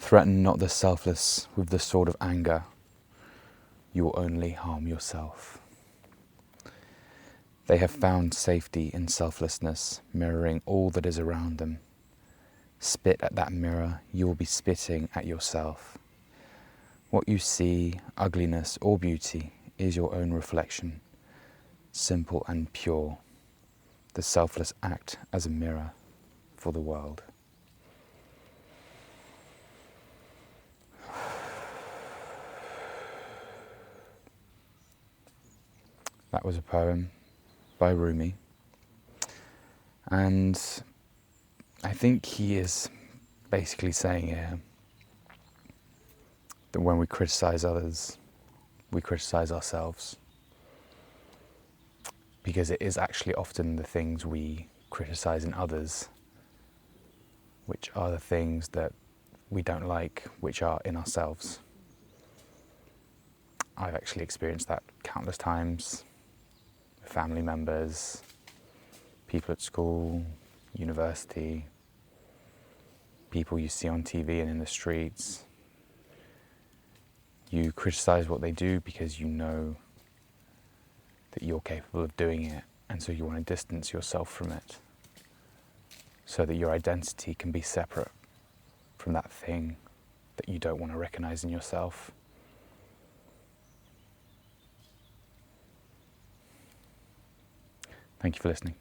Threaten not the selfless with the sword of anger. You will only harm yourself. They have found safety in selflessness, mirroring all that is around them. Spit at that mirror, you will be spitting at yourself. What you see, ugliness or beauty, is your own reflection, simple and pure. The selfless act as a mirror for the world. That was a poem by Rumi, and I think he is basically saying here that when we criticize others, we criticize ourselves, because it is actually often the things we criticize in others which are the things that we don't like, which are in ourselves. I've actually experienced that countless times. Family members, people at school, university, people you see on TV and in the streets. You criticize what they do because you know that you're capable of doing it, and so you want to distance yourself from it so that your identity can be separate from that thing that you don't want to recognize in yourself. Thank you for listening.